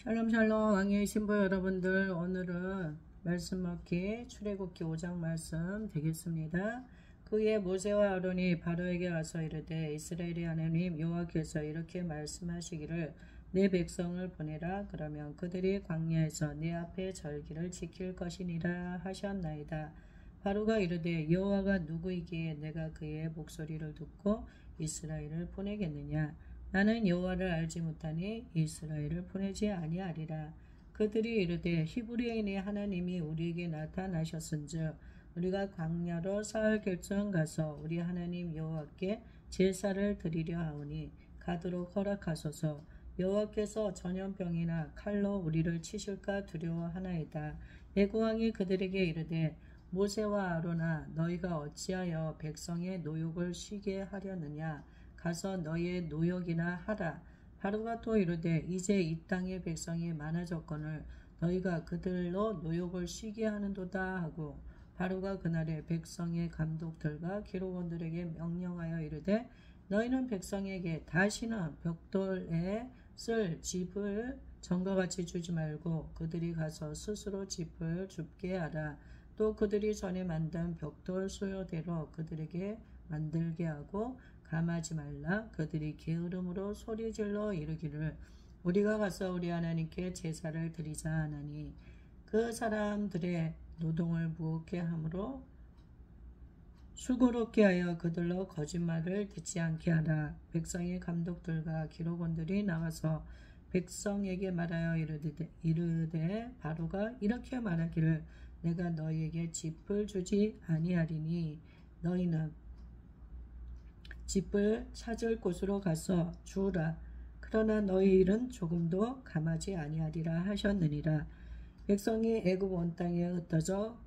샬롬 샬롬 왕의 신부 여러분들, 오늘은 말씀 먹기 출애굽기 5장 말씀 되겠습니다. 그의 모세와 아론이 바로에게 와서 이르되 이스라엘의 하나님 여호와께서 이렇게 말씀하시기를 내 백성을 보내라. 그러면 그들이 광야에서 내 앞에 절기를 지킬 것이니라 하셨나이다. 바로가 이르되 여호와가 누구이기에 내가 그의 목소리를 듣고 이스라엘을 보내겠느냐. 나는 여호와를 알지 못하니 이스라엘을 보내지 아니하리라. 그들이 이르되 히브리인의 하나님이 우리에게 나타나셨은즉 우리가 광야로 사흘 결정 가서 우리 하나님 여호와께 제사를 드리려 하오니 가도록 허락하소서. 여호와께서 전염병이나 칼로 우리를 치실까 두려워하나이다. 애굽왕이 그들에게 이르되 모세와 아론아, 너희가 어찌하여 백성의 노욕을 쉬게 하려느냐. 가서 너희의 노역이나 하라. 바로가 또 이르되 이제 이 땅의 백성이 많아졌거늘 너희가 그들로 노역을 쉬게 하는도다 하고, 바로가 그날에 백성의 감독들과 기록원들에게 명령하여 이르되 너희는 백성에게 다시는 벽돌에 쓸 짚을 전과 같이 주지 말고 그들이 가서 스스로 짚을 줍게 하라. 또 그들이 전에 만든 벽돌 수요대로 그들에게 만들게 하고 감하지 말라. 그들이 게으름으로 소리질러 이르기를 우리가 가서 우리 하나님께 제사를 드리자 하나니 그 사람들의 노동을 무겁게 하므로 수고롭게 하여 그들로 거짓말을 듣지 않게 하라. 백성의 감독들과 기록원들이 나가서 백성에게 말하여 이르되 바로가 이렇게 말하기를 내가 너희에게 짚을 주지 아니하리니 너희는 짚을 찾을 곳으로 가서 주우라. 그러나 너희 일은 조금도 감하지 아니하리라 하셨느니라. 백성이 애굽 온 땅에 흩어져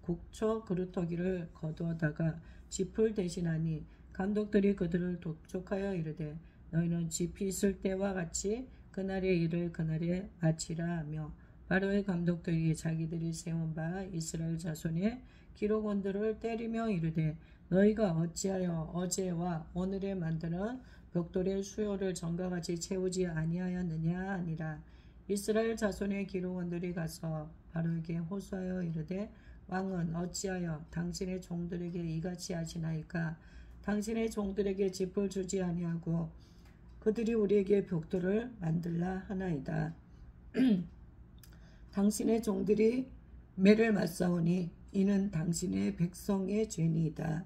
곡초 그루터기를 거두어다가 짚을 대신하니 감독들이 그들을 독촉하여 이르되 너희는 짚이 있을 때와 같이 그날의 일을 그날에 마치라 하며, 바로의 감독들이 자기들이 세운 바 이스라엘 자손의 기록원들을 때리며 이르되 너희가 어찌하여 어제와 오늘에 만드는 벽돌의 수요를 전과 같이 채우지 아니하였느냐 하니라. 이스라엘 자손의 기록원들이 가서 바로에게 호소하여 이르되 왕은 어찌하여 당신의 종들에게 이같이 하시나이까. 당신의 종들에게 짚을 주지 아니하고 그들이 우리에게 벽돌을 만들라 하나이다. 당신의 종들이 매를 맞사오니 이는 당신의 백성의 죄니이다.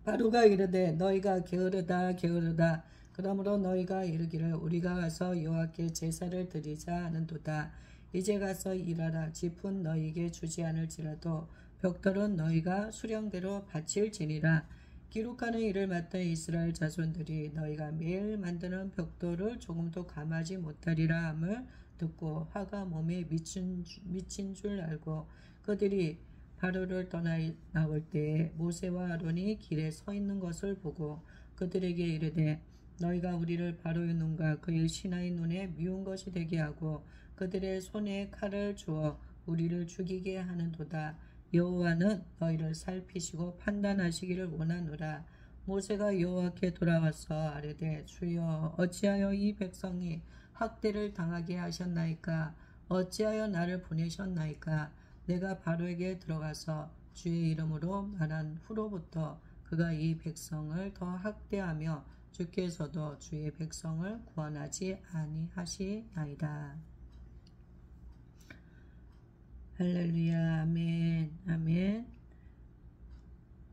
바로가 이르되 너희가 게으르다 게으르다. 그러므로 너희가 이르기를 우리가 가서 여호와께 제사를 드리자 하는도다. 이제 가서 일하라. 짚은 너희에게 주지 않을지라도 벽돌은 너희가 수령대로 바칠지니라. 기록하는 일을 맡은 이스라엘 자손들이 너희가 매일 만드는 벽돌을 조금도 감하지 못하리라 함을 듣고 화가 몸에 미친 줄 알고 그들이 바로를 떠나 나올 때에 모세와 아론이 길에 서 있는 것을 보고 그들에게 이르되 너희가 우리를 바로의 눈과 그의 신하의 눈에 미운 것이 되게 하고 그들의 손에 칼을 주어 우리를 죽이게 하는도다. 여호와는 너희를 살피시고 판단하시기를 원하노라. 모세가 여호와께 돌아와서 아뢰되 주여 어찌하여 이 백성이 학대를 당하게 하셨나이까. 어찌하여 나를 보내셨나이까. 내가 바로에게 들어가서 주의 이름으로 말한 후로부터 그가 이 백성을 더 학대하며 주께서도 주의 백성을 구원하지 아니하시나이다. 할렐루야. 아멘. 아멘.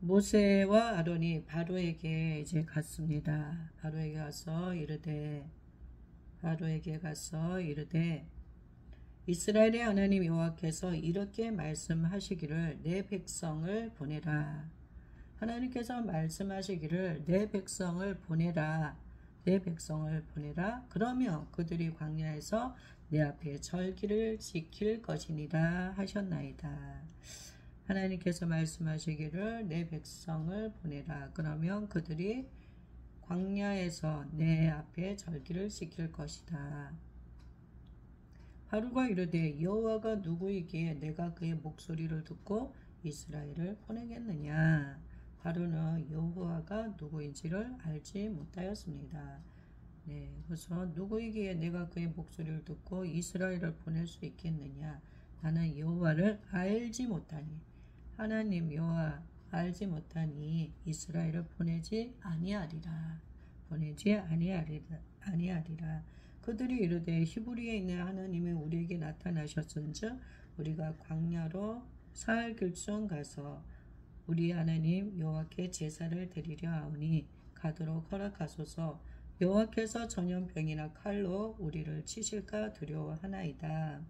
모세와 아론이 바로에게 이제 갔습니다. 바로에게 가서 이르되 이스라엘의 하나님 여호와께서 이렇게 말씀하시기를 내 백성을 보내라. 하나님께서 말씀하시기를 내 백성을 보내라. 내 백성을 보내라. 그러면 그들이 광야에서 내 앞에 절기를 지킬 것이니라 하셨나이다. 하나님께서 말씀하시기를 내 백성을 보내라. 그러면 그들이 광야에서 내 앞에 절기를 지킬 것이다. 바로가 이르되 여호와가 누구이기에 내가 그의 목소리를 듣고 이스라엘을 보내겠느냐. 바로는 여호와가 누구인지를 알지 못하였습니다. 네, 그래서 누구이기에 내가 그의 목소리를 듣고 이스라엘을 보낼 수 있겠느냐? 나는 여호와를 알지 못하니 하나님 여호와 알지 못하니 이스라엘을 보내지 아니하리라. 보내지 아니하리라. 그들이 이르되 히브리에 있는 하나님이 우리에게 나타나셨은즉 우리가 광야로 사흘 길쯤 가서 우리 하나님 여호와께 제사를 드리려 하오니 가도록 허락하소서. 여호와께서 전염병이나 칼로 우리를 치실까 두려워하나이다.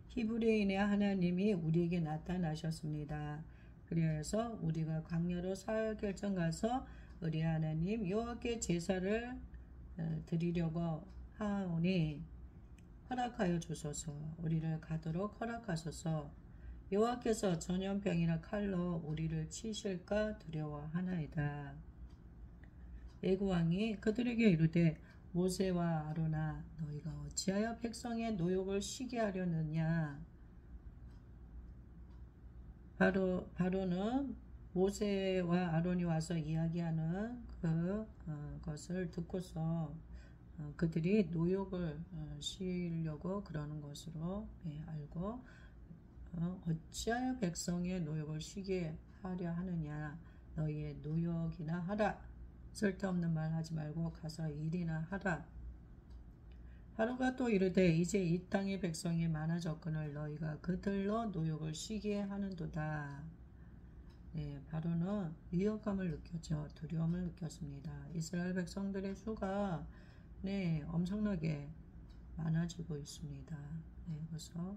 히브리인의 하나님이 우리에게 나타나셨습니다. 그래서 우리가 광야로 사흘 결정 가서 우리 하나님 여호와께 제사를 드리려고 하오니 허락하여 주소서. 우리를 가도록 허락하소서. 여호와께서 전염병이나 칼로 우리를 치실까 두려워하나이다. 애굽왕이 그들에게 이르되 모세와 아론아 너희가 어찌하여 백성의 노욕을 쉬게 하려느냐. 바로는 모세와 아론이 와서 이야기하는 그것을 듣고서 그들이 노욕을 쉬려고 그러는 것으로 알고 어찌하여 백성의 노욕을 쉬게 하려 하느냐. 너희의 노욕이나 하라. 쓸데없는 말 하지 말고 가서 일이나 하라. 바로가 또 이르되 이제 이 땅의 백성이 많아졌거늘 너희가 그들로 노욕을 쉬게 하는도다. 네, 바로는 위협감을 느꼈죠. 두려움을 느꼈습니다. 이스라엘 백성들의 수가 엄청나게 많아지고 있습니다. 그래서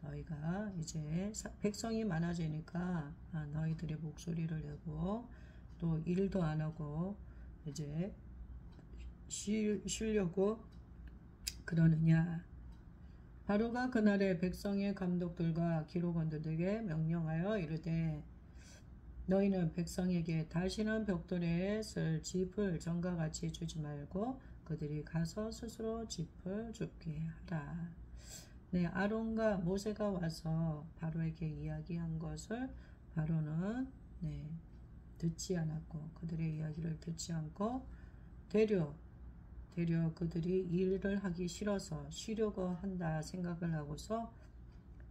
너희가 이제 백성이 많아지니까 너희들의 목소리를 내고 또 일도 안 하고 이제 쉬려고 그러느냐. 바로가 그날에 백성의 감독들과 기록원들에게 명령하여 이르되 너희는 백성에게 다시는 벽돌에 쓸 짚을 전과 같이 주지 말고 그들이 가서 스스로 짚을 줍게 하라. 아론과 모세가 와서 바로에게 이야기한 것을 바로는 듣지 않았고 그들의 이야기를 듣지 않고 되려 그들이 일을 하기 싫어서 쉬려고 한다 생각을 하고서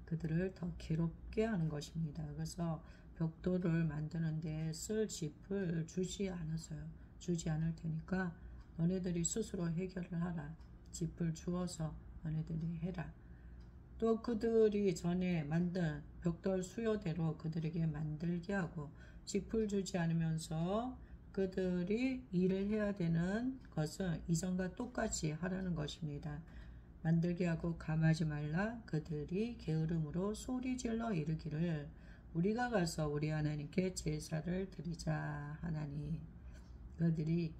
그들을 더 괴롭게 하는 것입니다. 그래서 벽돌을 만드는데 쓸 짚을 주지 않았어요. 주지 않을 테니까 너네들이 스스로 해결을 하라. 짚을 주어서 너네들이 해라. 또 그들이 전에 만든 벽돌 수요대로 그들에게 만들게 하고 짚을 주지 않으면서 그들이 일을 해야 되는 것은 이전과 똑같이 하라는 것입니다. 만들게 하고 감하지 말라. 그들이 게으름으로 소리질러 이르기를 우리가 가서 우리 하나님께 제사를 드리자 하나니 그들이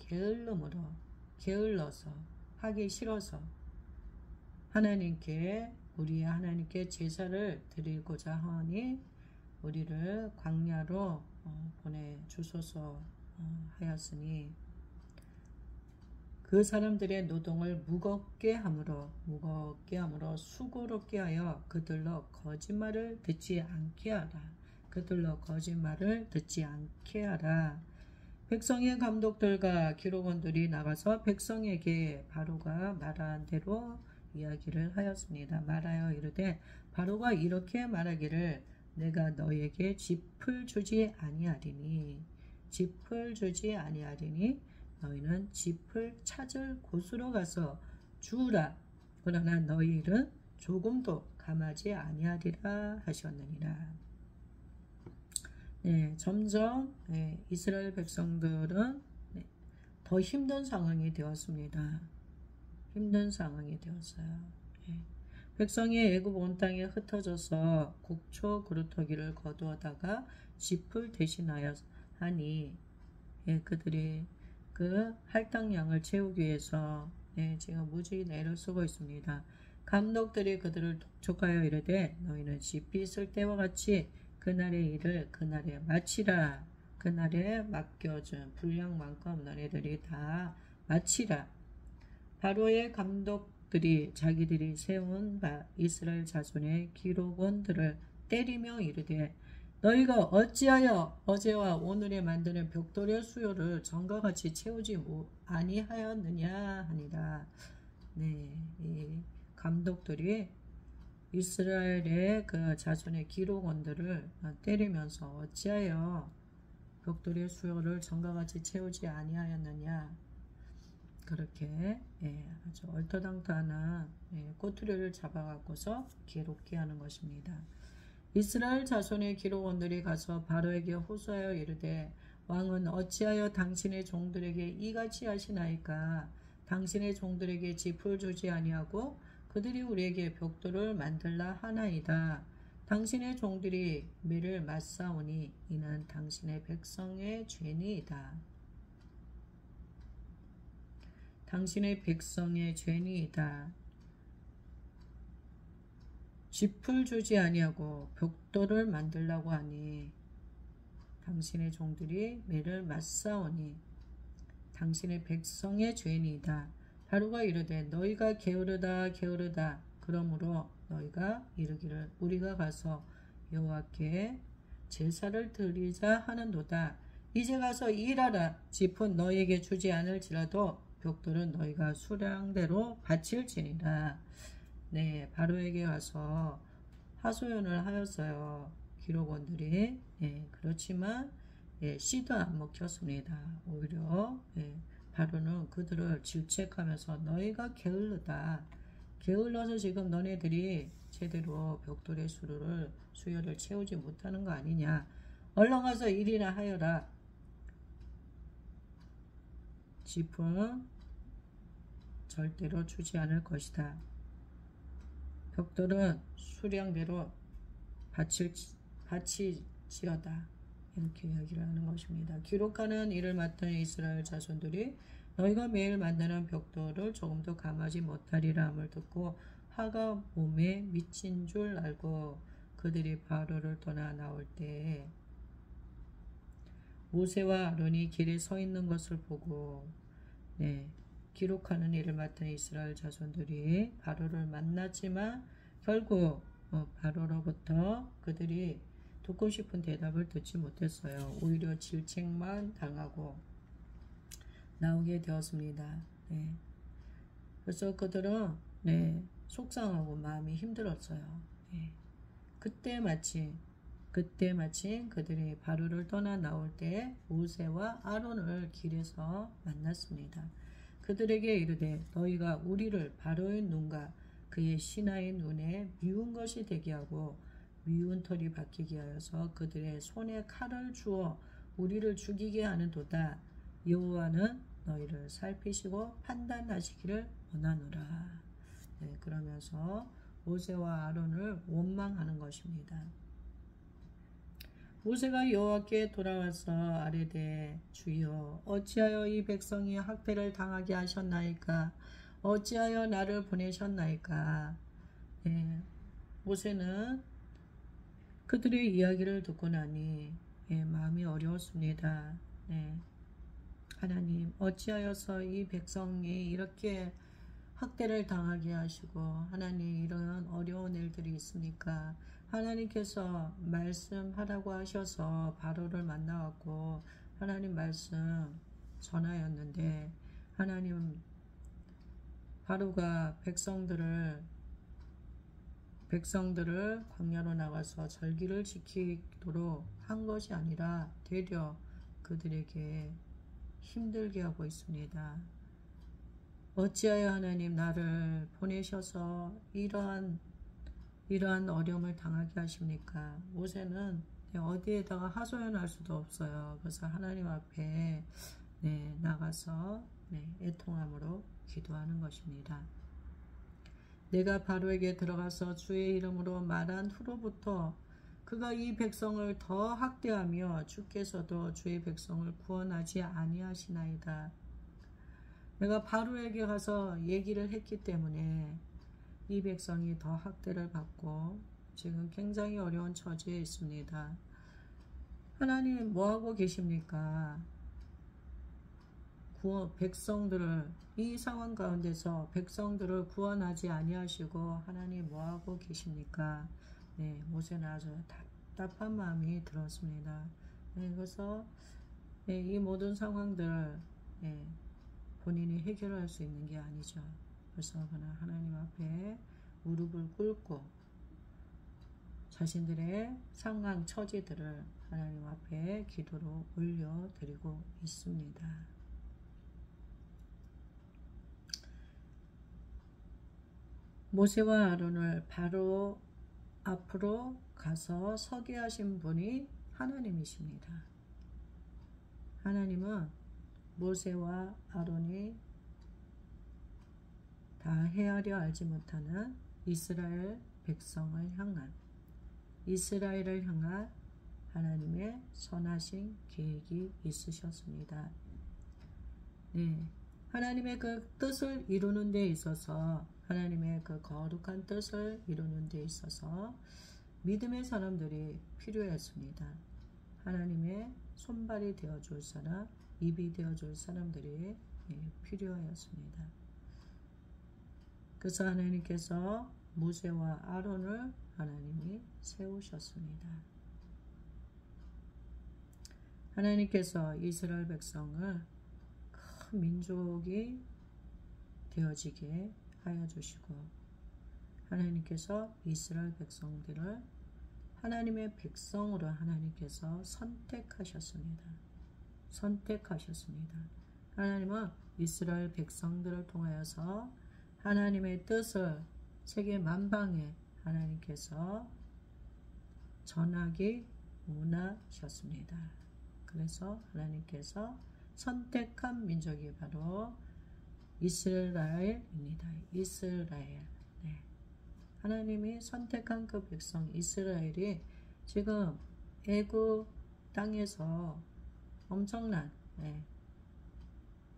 게을러서 하기 싫어서 우리 하나님께 제사를 드리고자 하니 우리를 광야로 보내주소서 하였으니 그 사람들의 노동을 무겁게 함으로 수고롭게 하여 그들로 거짓말을 듣지 않게 하라. 백성의 감독들과 기록원들이 나가서 백성에게 바로가 말한 대로 이야기를 하였습니다. 말하여 이르되 바로가 이렇게 말하기를 내가 너에게 짚을 주지 아니하리니 너희는 짚을 찾을 곳으로 가서 주우라. 그러나 너희 일은 조금도 감하지 아니하리라 하셨느니라. 점점 이스라엘 백성들은 더 힘든 상황이 되었습니다. 힘든 상황이 되었어요. 백성이 애굽 온 땅에 흩어져서 곡초 그루터기를 거두어다가 짚을 대신하여 하니 그들이 그 할당량을 채우기 위해서 지금 무지 애를 쓰고 있습니다. 감독들이 그들을 독촉하여 이르되 너희는 짚이 있을 때와 같이 그날의 일을 그날에 마치라. 그날에 맡겨준 분량만큼 너희들이 다 마치라. 바로의 감독들이 자기들이 세운 바 이스라엘 자손의 기록원들을 때리며 이르되 너희가 어찌하여 어제와 오늘에 만드는 벽돌의 수요를 전과 같이 채우지 아니하였느냐 하니라. 네, 이 감독들이 이스라엘의 그 자손의 기록원들을 때리면서 어찌하여 벽돌의 수요를 전과 같이 채우지 아니하였느냐, 그렇게 아주 얼토당토하는 꼬투리를 잡아갖고서 기록케 하는 것입니다. 이스라엘 자손의 기록원들이 가서 바로에게 호소하여 이르되 왕은 어찌하여 당신의 종들에게 이같이 하시나이까? 당신의 종들에게 짚을 주지 아니하고 그들이 우리에게 벽돌을 만들라 하나이다. 당신의 종들이 매를 맞사오니 이는 당신의 백성의 죄니이다. 당신의 백성의 죄니이다. 짚을 주지 아니하고 벽돌을 만들라고 하니 당신의 종들이 매를 맞사오니 당신의 백성의 죄니이다. 바로가 이르되 너희가 게으르다 게으르다. 그러므로 너희가 이르기를 우리가 가서 여호와께 제사를 드리자 하는도다. 이제 가서 일하라. 짚은 너희에게 주지 않을지라도 벽돌은 너희가 수량대로 바칠지니라. 네, 바로에게 가서 하소연을 하였어요. 기록원들이. 그렇지만 씨도 안 먹혔습니다. 오히려 바로는 그들을 질책하면서 너희가 게을르다. 게을러서 지금 너네들이 제대로 벽돌의 수요를 채우지 못하는 거 아니냐. 얼른 가서 일이나 하여라. 짚은 절대로 주지 않을 것이다. 벽돌은 수량대로 바치지어다. 이렇게 이야기를 하는 것입니다. 기록하는 일을 맡은 이스라엘 자손들이 너희가 매일 만드는 벽돌을 조금도 감하지 못하리라 함을 듣고 화가 몸에 미친 줄 알고 그들이 바로를 떠나 나올 때에 모세와 아론이 길에 서 있는 것을 보고 기록하는 일을 맡은 이스라엘 자손들이 바로를 만났지만 결국 바로로부터 그들이 듣고 싶은 대답을 듣지 못했어요. 오히려 질책만 당하고 나오게 되었습니다. 그래서 그들은 속상하고 마음이 힘들었어요. 그때 마침 그들이 바로를 떠나 나올 때 모세와 아론을 길에서 만났습니다. 그들에게 이르되 너희가 우리를 바로의 눈과 그의 신하의 눈에 미운 것이 되게 하고 미운 털이 박히게 하여서 그들의 손에 칼을 주어 우리를 죽이게 하는도다. 여호와는 너희를 살피시고 판단하시기를 원하노라. 그러면서 모세와 아론을 원망하는 것입니다. 모세가 여호와께 돌아와서 아뢰되 주여 어찌하여 이 백성이 학대를 당하게 하셨나이까? 어찌하여 나를 보내셨나이까? 모세는 그들의 이야기를 듣고 나니 마음이 어려웠습니다. 하나님 어찌하여서 이 백성이 이렇게 학대를 당하게 하시고 하나님 이런 어려운 일들이 있으니까 하나님께서 말씀하라고 하셔서 바로를 만나왔고 하나님 말씀 전하였는데 하나님 바로가 백성들을 광야로 나가서 절기를 지키도록 한 것이 아니라 되려 그들에게 힘들게 하고 있습니다. 어찌하여 하나님 나를 보내셔서 이러한 어려움을 당하게 하십니까? 모세는 어디에다가 하소연할 수도 없어요. 그래서 하나님 앞에 나가서 애통함으로 기도하는 것입니다. 내가 바로에게 들어가서 주의 이름으로 말한 후로부터 그가 이 백성을 더 학대하며 주께서도 주의 백성을 구원하지 아니하시나이다. 내가 바로에게 가서 얘기를 했기 때문에 이 백성이 더 학대를 받고 지금 굉장히 어려운 처지에 있습니다. 하나님 뭐하고 계십니까? 이 상황 가운데서 백성들을 구원하지 아니하시고 하나님 뭐하고 계십니까? 모세는 아주 답답한 마음이 들었습니다. 그래서 이 모든 상황들 본인이 해결할 수 있는 게 아니죠. 그래서 그는 하나님 앞에 무릎을 꿇고 자신들의 상황 처지들을 하나님 앞에 기도로 올려드리고 있습니다. 모세와 아론을 바로 앞으로 가서 서게 하신 분이 하나님이십니다. 하나님은 모세와 아론이 다 헤아려 알지 못하는 이스라엘 백성을 향한, 이스라엘을 향한 하나님의 선하신 계획이 있으셨습니다. 하나님의 그 뜻을 이루는 데 있어서, 하나님의 그 거룩한 뜻을 이루는 데 있어서 믿음의 사람들이 필요했습니다. 하나님의 손발이 되어줄 사람, 입이 되어줄 사람들이 필요하였습니다. 그래서 하나님께서 모세와 아론을 하나님이 세우셨습니다. 하나님께서 이스라엘 백성을 큰 민족이 되어지게 하여 주시고, 하나님께서 이스라엘 백성들을 하나님의 백성으로 하나님께서 선택하셨습니다. 선택하셨습니다. 하나님은 이스라엘 백성들을 통하여서 하나님의 뜻을 세계 만방에 하나님께서 전하기 원하셨습니다. 그래서 하나님께서 선택한 민족이 바로 이스라엘입니다. 이스라엘. 하나님이 선택한 그 백성 이스라엘이 지금 애굽 땅에서 엄청난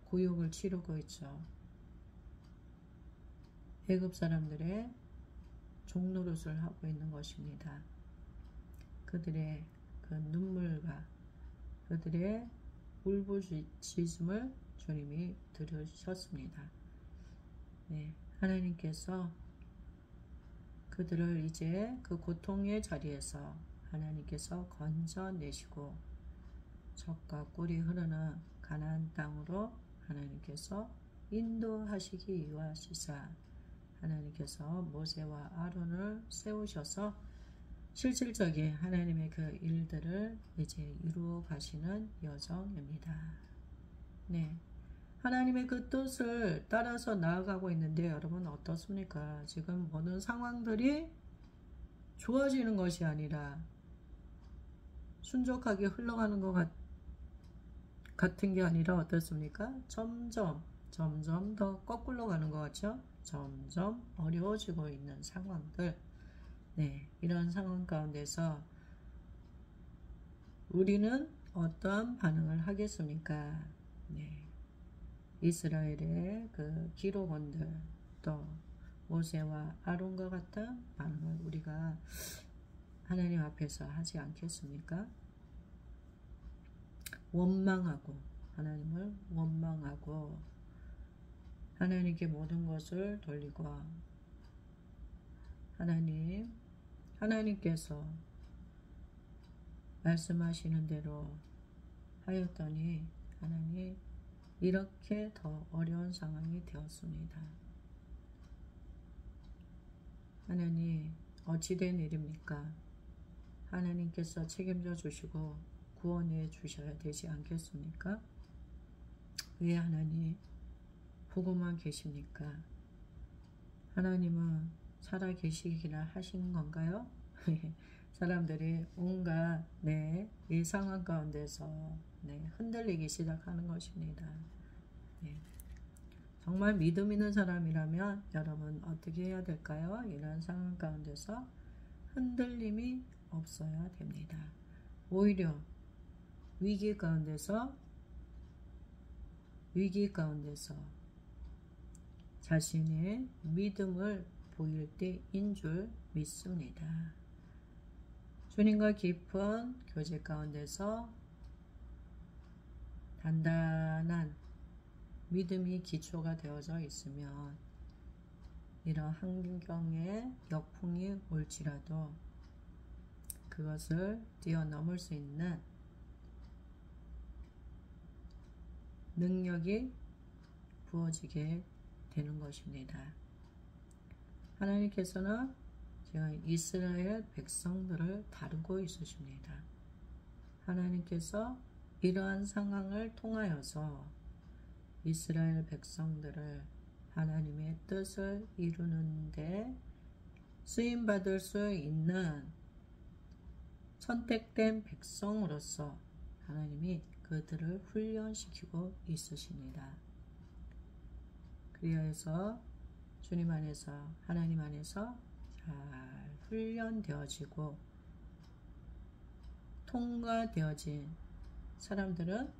고육을 치르고 있죠. 애굽 사람들의 종노릇을 하고 있는 것입니다. 그들의 그 눈물과 그들의 울부짖음을 주님이 들으셨습니다. 하나님께서 그들을 이제 그 고통의 자리에서 하나님께서 건져내시고 젖과 꿀이 흐르는 가나안 땅으로 하나님께서 인도하시기 위하시사 하나님께서 모세와 아론을 세우셔서 실질적인 하나님의 그 일들을 이제 이루어 가시는 여정입니다. 하나님의 그 뜻을 따라서 나아가고 있는데 여러분 어떻습니까? 지금 모든 상황들이 좋아지는 것이 아니라 순적하게 흘러가는 것 같은 게 아니라 어떻습니까? 점점 더 거꾸로 가는 것 같죠? 점점 어려워지고 있는 상황들. 이런 상황 가운데서 우리는 어떠한 반응을 하겠습니까? 이스라엘의 그 기록원들 또 모세와 아론과 같은 반응을 우리가 하나님 앞에서 하지 않겠습니까? 원망하고 하나님을 원망하고 하나님께 모든 것을 돌리고 하나님께서 말씀하시는 대로 하였더니 하나님 이렇게 더 어려운 상황이 되었습니다. 하나님 어찌된 일입니까? 하나님께서 책임져 주시고 구원해 주셔야 되지 않겠습니까? 왜 하나님 보고만 계십니까? 하나님은 살아 계시기나 하신 건가요? 사람들이 온갖 이 상황 가운데서 흔들리기 시작하는 것입니다. 정말 믿음 있는 사람이라면 여러분 어떻게 해야 될까요? 이런 상황 가운데서 흔들림이 없어야 됩니다. 오히려 위기 가운데서 자신의 믿음을 보일 때인 줄 믿습니다. 주님과 깊은 교제 가운데서 단단한 믿음이 기초가 되어져 있으면 이런 환경에 역풍이 올지라도 그것을 뛰어넘을 수 있는 능력이 부어지게 되는 것입니다. 하나님께서는 지금 이스라엘 백성들을 다루고 있으십니다. 하나님께서 이러한 상황을 통하여서 이스라엘 백성들을 하나님의 뜻을 이루는데 쓰임받을 수 있는 선택된 백성으로서 하나님이 그들을 훈련시키고 있으십니다. 그리하여서 주님 안에서 하나님 안에서 잘 훈련되어지고 통과되어진 사람들은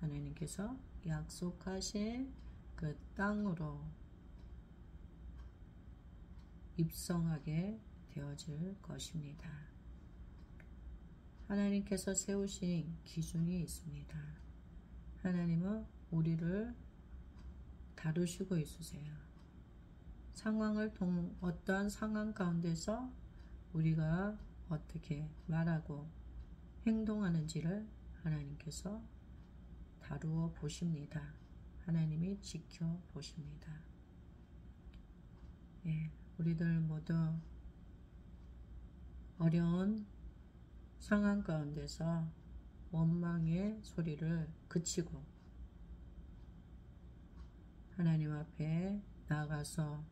하나님께서 약속하신 그 땅으로 입성하게 되어질 것입니다. 하나님께서 세우신 기준이 있습니다. 하나님은 우리를 다루시고 있으세요. 어떠한 상황 가운데서 우리가 어떻게 말하고 행동하는지를 하나님께서 다루어 보십니다. 하나님이 지켜보십니다. 예, 우리들 모두 어려운 상황 가운데서 원망의 소리를 그치고 하나님 앞에 나아가서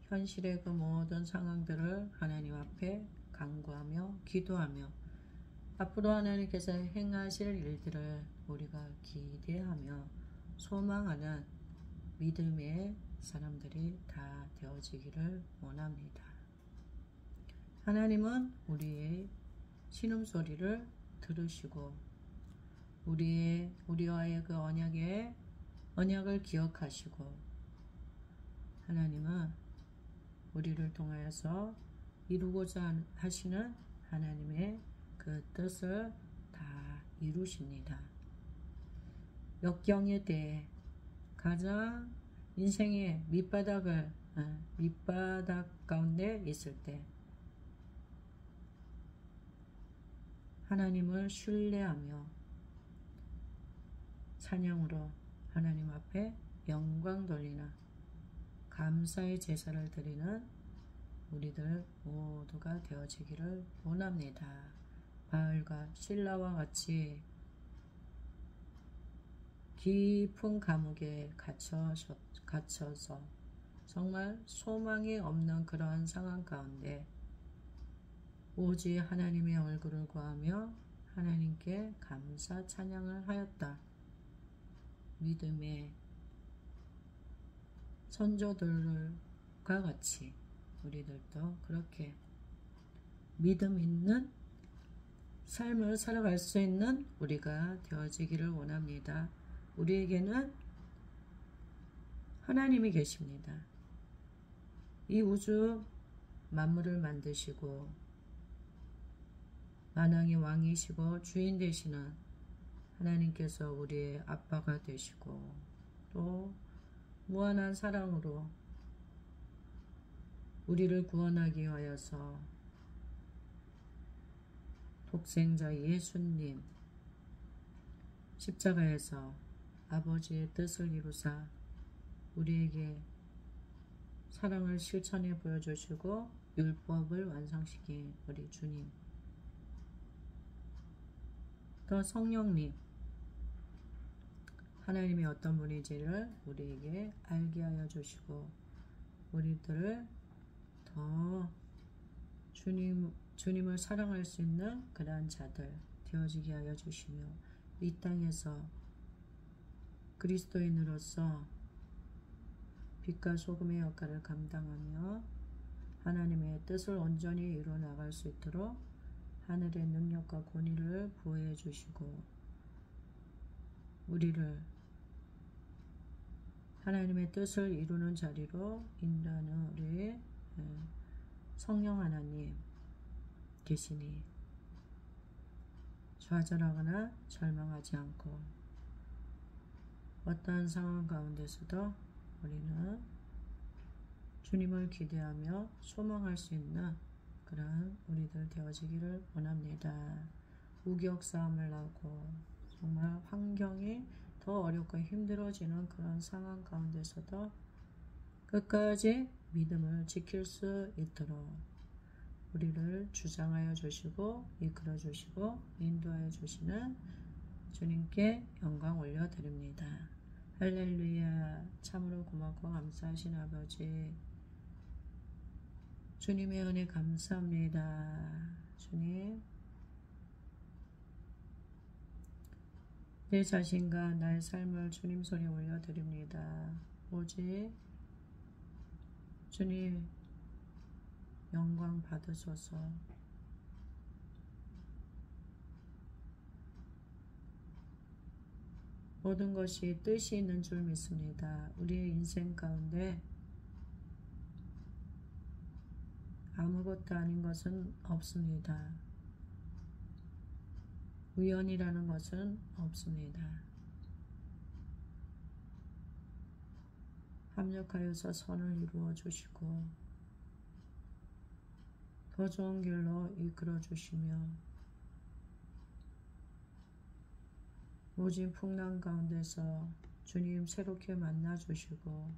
현실의 그 모든 상황들을 하나님 앞에 간구하며 기도하며 앞으로 하나님께서 행하실 일들을 우리가 기대하며 소망하는 믿음의 사람들이 다 되어지기를 원합니다. 하나님은 우리의 신음소리를 들으시고 우리와의 그 언약을 기억하시고 하나님은 우리를 통하여서 이루고자 하시는 하나님의 그 뜻을 다 이루십니다. 역경에 대해 가장 인생의 밑바닥 가운데 있을 때 하나님을 신뢰하며 찬양으로 하나님 앞에 영광 돌리는 감사의 제사를 드리는 우리들 모두가 되어지기를 원합니다. 바울과 실라와 같이 깊은 감옥에 갇혀서 정말 소망이 없는 그러한 상황 가운데 오직 하나님의 얼굴을 구하며 하나님께 감사 찬양을 하였다. 믿음의 선조들과 같이 우리들도 그렇게 믿음 있는 삶을 살아갈 수 있는 우리가 되어지기를 원합니다. 우리에게는 하나님이 계십니다. 이 우주 만물을 만드시고 만왕의 왕이시고 주인 되시는 하나님께서 우리의 아빠가 되시고 또 무한한 사랑으로 우리를 구원하기 위하여서 독생자 예수님 십자가에서 아버지의 뜻을 이루사 우리에게 사랑을 실천해 보여주시고 율법을 완성시킨 우리 주님 또 성령님 하나님이 어떤 분인지를 우리에게 알게 하여 주시고 우리들을 더 주님을 사랑할 수 있는 그러한 자들 되어지게 하여 주시며 이 땅에서 그리스도인으로서 빛과 소금의 역할을 감당하며 하나님의 뜻을 온전히 이루어 나갈 수 있도록 하늘의 능력과 권위를 부어해 주시고 우리를 하나님의 뜻을 이루는 자리로 인도하는 우리 성령 하나님 계시니 좌절하거나 절망하지 않고 어떠한 상황 가운데서도 우리는 주님을 기대하며 소망할 수 있는 그런 우리들 되어지기를 원합니다. 우격 싸움을 하고 정말 환경이 더 어렵고 힘들어지는 그런 상황 가운데서도 끝까지 믿음을 지킬 수 있도록 우리를 주장하여 주시고 이끌어 주시고 인도하여 주시는 주님께 영광 올려드립니다. 할렐루야. 참으로 고맙고 감사하신 아버지, 주님의 은혜 감사합니다. 주님, 내 자신과 나의 삶을 주님 손에 올려드립니다. 오직 주님 영광 받으소서. 모든 것이 뜻이 있는 줄 믿습니다. 우리의 인생 가운데 아무것도 아닌 것은 없습니다. 우연이라는 것은 없습니다. 합력하여서 선을 이루어 주시고 더 좋은 길로 이끌어 주시며 모진 풍랑 가운데서 주님 새롭게 만나 주시고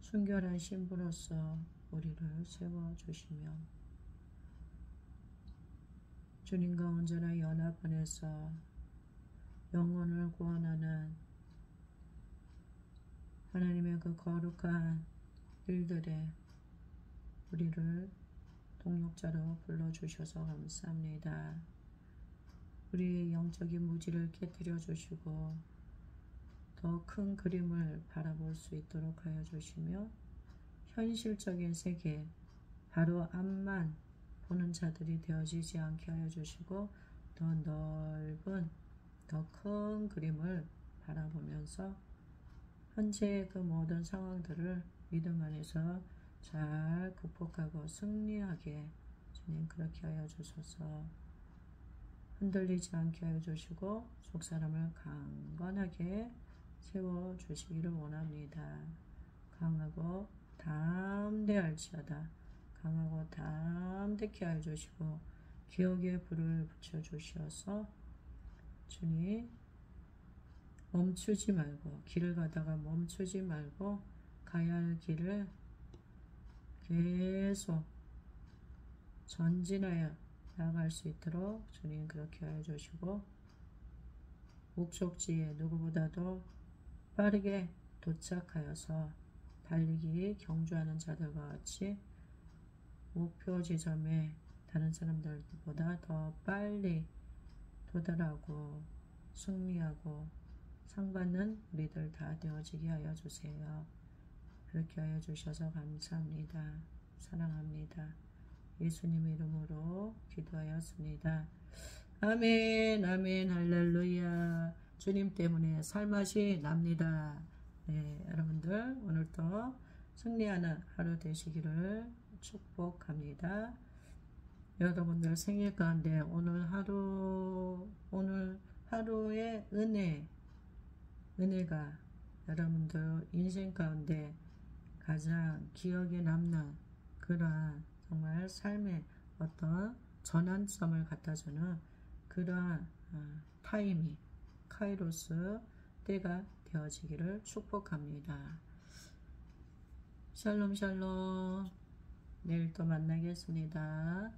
순결한 신부로서 우리를 세워 주시며 주님과 언제나 연합 안에서 영혼을 구원하는 하나님의 그 거룩한 일들에 우리를 동력자로 불러주셔서 감사합니다. 우리의 영적인 무지를 깨뜨려 주시고 더 큰 그림을 바라볼 수 있도록 하여 주시며 현실적인 세계, 바로 앞만 보는 자들이 되어지지 않게 하여 주시고 더 넓은, 더 큰 그림을 바라보면서 현재의 그 모든 상황들을 믿음 안에서 잘 극복하고 승리하게 주님 그렇게 하여 주소서. 흔들리지 않게 하여 주시고 속사람을 강건하게 세워주시기를 원합니다. 강하고 담대할지어다. 강하고 담대케 하여 주시고 기억에 불을 붙여주시어서 주님 멈추지 말고 길을 가다가 멈추지 말고 가야 할 길을 계속 전진하여 나아갈 수 있도록 주님 그렇게 하여 주시고 목적지에 누구보다도 빠르게 도착하여서 달리기 경주하는 자들과 같이 목표 지점에 다른 사람들보다 더 빨리 도달하고 승리하고 상 받는 우리들 다 되어지게 하여 주세요. 그렇게 하여 주셔서 감사합니다. 사랑합니다. 예수님 이름으로 기도하였습니다. 아멘, 아멘, 할렐루야. 주님 때문에 살맛이 납니다. 네, 여러분들 오늘도 승리하는 하루 되시기를 축복합니다. 여러분들 생일 가운데 오늘 하루의 은혜가 여러분들 인생 가운데 가장 기억에 남는 그러한 정말 삶의 어떤 전환점을 갖다주는 그러한 타이밍, 카이로스 때가 되어지기를 축복합니다. 샬롬 샬롬. 내일 또 만나겠습니다.